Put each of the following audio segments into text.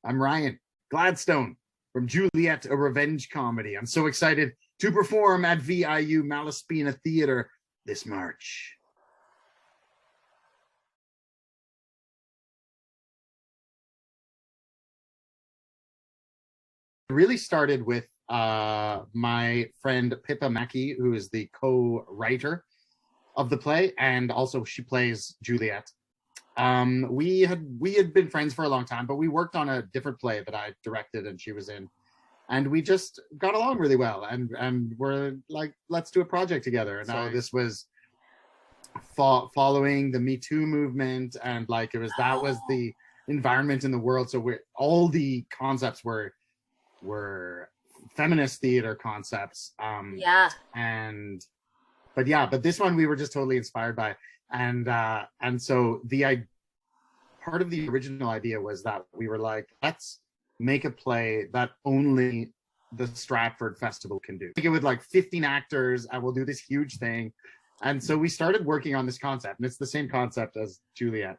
I'm Ryan Gladstone from Juliet, a revenge comedy. I'm so excited to perform at VIU Malaspina Theatre this March. It really started with my friend Pippa Mackie, who is the co-writer of the play, and also she plays Juliet. We had been friends for a long time, but we worked on a different play that I directed and she was in, and we just got along really well. And we're like, let's do a project together. And now this was following the Me Too movement, and like that was the environment in the world. So all the concepts were feminist theater concepts. But this one we were just totally inspired by. And so part of the original idea was that we were like, let's make a play that only the Stratford Festival can do. Like it with like 15 actors, and we'll do this huge thing. And so we started working on this concept, and it's the same concept as Juliet.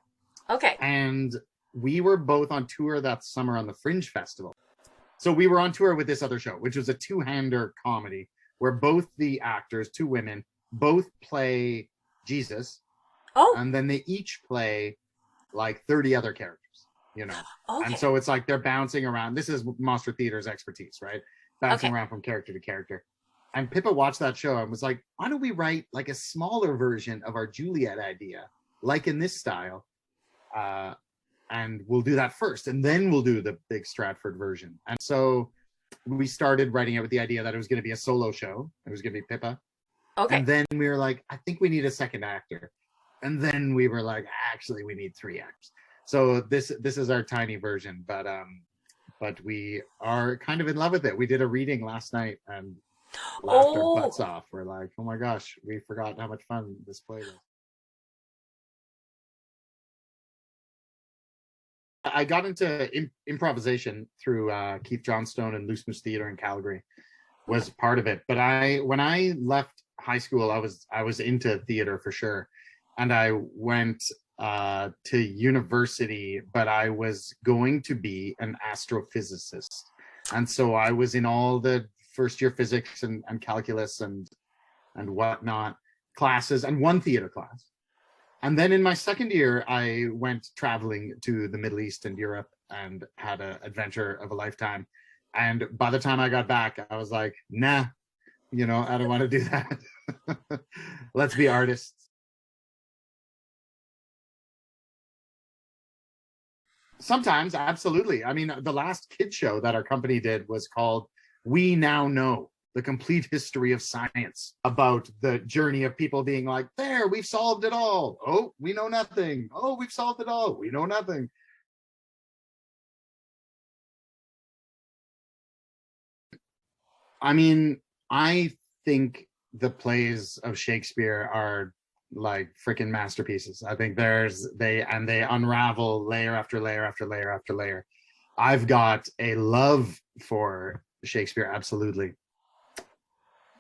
Okay. And we were both on tour that summer on the Fringe Festival. So we were on tour with this other show, which was a two-hander comedy where both the actors, two women, both play Jesus. Oh. And then they each play like 30 other characters, you know. Okay. And so it's like they're bouncing around. This is Monster Theater's expertise, right? Bouncing around from character to character. And Pippa watched that show and was like, why don't we write like a smaller version of our Juliet idea, like in this style, and we'll do that first, and then we'll do the big Stratford version. And so we started writing it with the idea that it was going to be a solo show. It was going to be Pippa. Okay. And then we were like, I think we need a second actor. And then we were like, actually, we need 3 actors. So this is our tiny version, but we are kind of in love with it. We did a reading last night and laughed our butts off. We're like, oh my gosh, we forgot how much fun this play was. I got into improvisation through Keith Johnstone and Loose Moose Theatre in Calgary was part of it. But when I left high school, I was into theater for sure. And I went to university, but I was going to be an astrophysicist. And so I was in all the first year physics and calculus and whatnot classes, and one theater class. And then in my second year, I went traveling to the Middle East and Europe and had an adventure of a lifetime. And by the time I got back, I was like, nah, you know, I don't want to do that. Let's be artists. Sometimes, absolutely. I mean, the last kid show that our company did was called We Now Know: The Complete History of Science, about the journey of people being like, there, we've solved it all. Oh, we know nothing. Oh, we've solved it all. We know nothing. I mean, I think the plays of Shakespeare are like freaking masterpieces. I think they unravel layer after layer after layer after layer. I've got a love for Shakespeare, absolutely.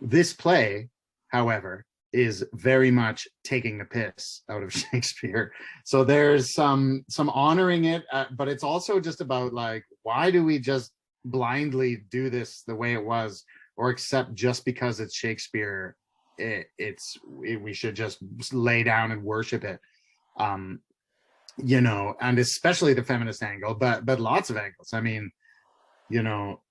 This play, however, is very much taking the piss out of Shakespeare. So there's some honoring it, but it's also just about like, why do we just blindly do this the way it was, or accept just because it's Shakespeare, we should just lay down and worship it, you know, and especially the feminist angle, but lots of angles. I mean, you know,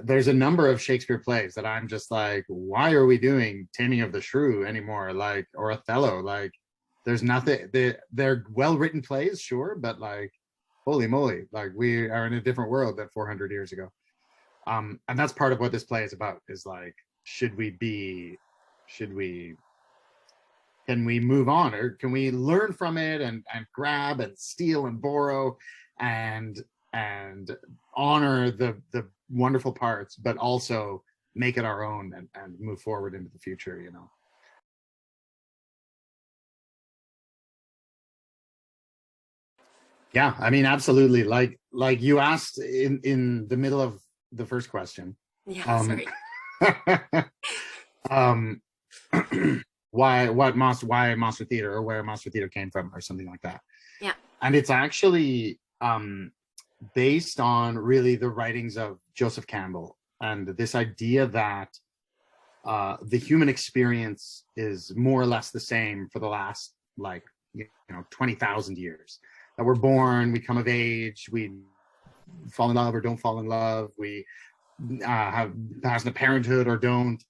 there's a number of Shakespeare plays that I'm just like, why are we doing Taming of the Shrew anymore? Like, or Othello? Like, there's nothing. They're well-written plays, sure, but like, holy moly, like we are in a different world than 400 years ago. And that's part of what this play is about, is like, can we move on, or can we learn from it and grab and steal and borrow and honor the wonderful parts, but also make it our own and move forward into the future, you know? Yeah, I mean, absolutely. Like you asked in the middle of the first question. Yeah, sorry. why Monster Theater, or where Monster Theater came from, or something like that. Yeah. And it's actually based on really the writings of Joseph Campbell and this idea that the human experience is more or less the same for the last, like, 20,000 years. That we're born, we come of age, we fall in love or don't fall in love, we have pass into parenthood or don't,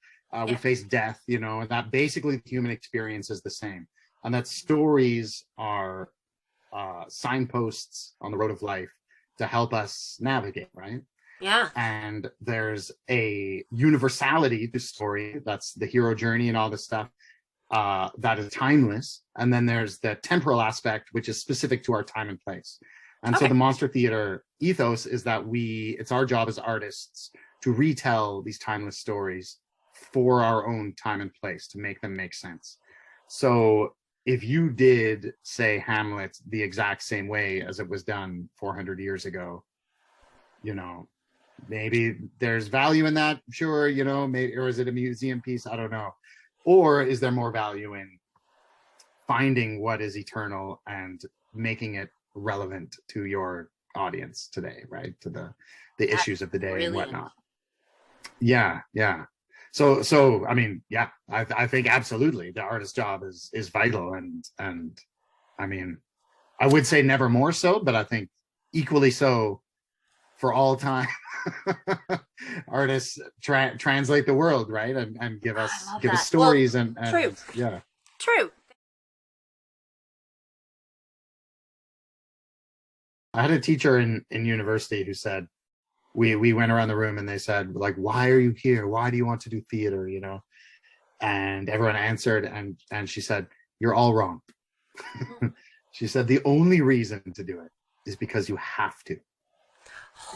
we face death, and that basically the human experience is the same. And that stories are signposts on the road of life to help us navigate, right? Yeah. And there's a universality to story, that's the hero journey and all this stuff, that is timeless. And then there's the temporal aspect, which is specific to our time and place. And so the monster theater ethos is that it's our job as artists to retell these timeless stories for our own time and place, to make them make sense. So if you did say Hamlet the exact same way as it was done 400 years ago, maybe there's value in that, sure, maybe, or is it a museum piece? I don't know. Or is there more value in finding what is eternal and making it relevant to your audience today, right? To the issues of the day and whatnot. Yeah. So I mean, yeah, I think absolutely the artist's job is vital, and I mean, I would say never more so, but I think equally so for all time. Artists translate the world, right, and give us stories. Well, and true. Yeah, true. I had a teacher in university who said, we went around the room and they said, like, why are you here? Why do you want to do theater? And everyone answered, and she said, you're all wrong. She said, the only reason to do it is because you have to.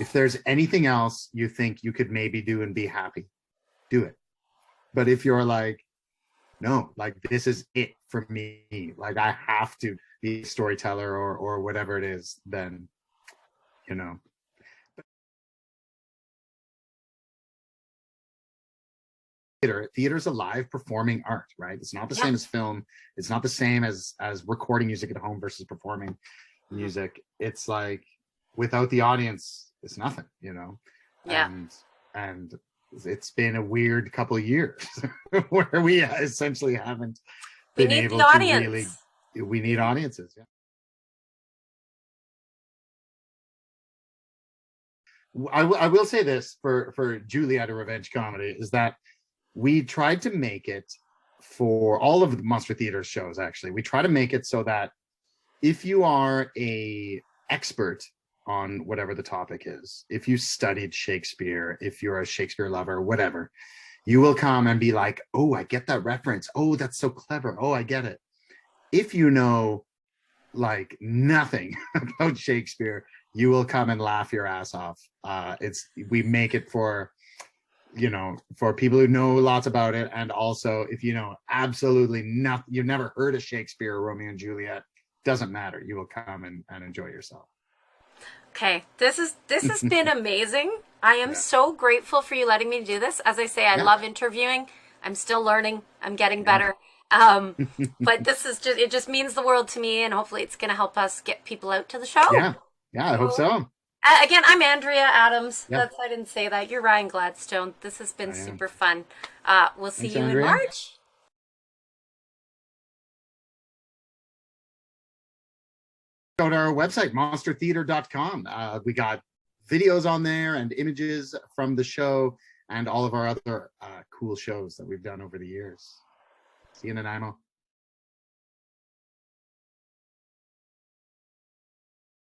If there's anything else you think you could maybe do and be happy, do it. But if you're like, no, like, this is it for me, like, I have to be a storyteller or whatever it is, then, Theater's a live performing art, right? It's not the same as film. It's not the same as recording music at home versus performing music. It's like, without the audience, it's nothing, and it's been a weird couple of years where we essentially haven't been able to really. We need audiences. I will say this for Juliet, a revenge comedy, is that we tried to make it, for all of the Monster Theater shows, actually, we try to make it so that if you are a expert on whatever the topic is, if you studied Shakespeare, if you're a Shakespeare lover, whatever, you will come and be like, oh, I get that reference. Oh, that's so clever. Oh, I get it. If you know, like, nothing about Shakespeare, you will come and laugh your ass off. We make it for people who know lots about it, and also if you know absolutely nothing, you've never heard of Shakespeare or Romeo and Juliet, doesn't matter. You will come and enjoy yourself. Okay, this has been amazing. I am so grateful for you letting me do this. As I say, I love interviewing. I'm still learning. I'm getting better. But it just means the world to me, and hopefully it's going to help us get people out to the show. Yeah, I hope so. Again, I'm Andrea Adams. I didn't say that. You're Ryan Gladstone. This has been super fun. We'll see you in March. Go to our website, monstertheater.com. We got videos on there and images from the show and all of our other cool shows that we've done over the years. See you in Nanaimo.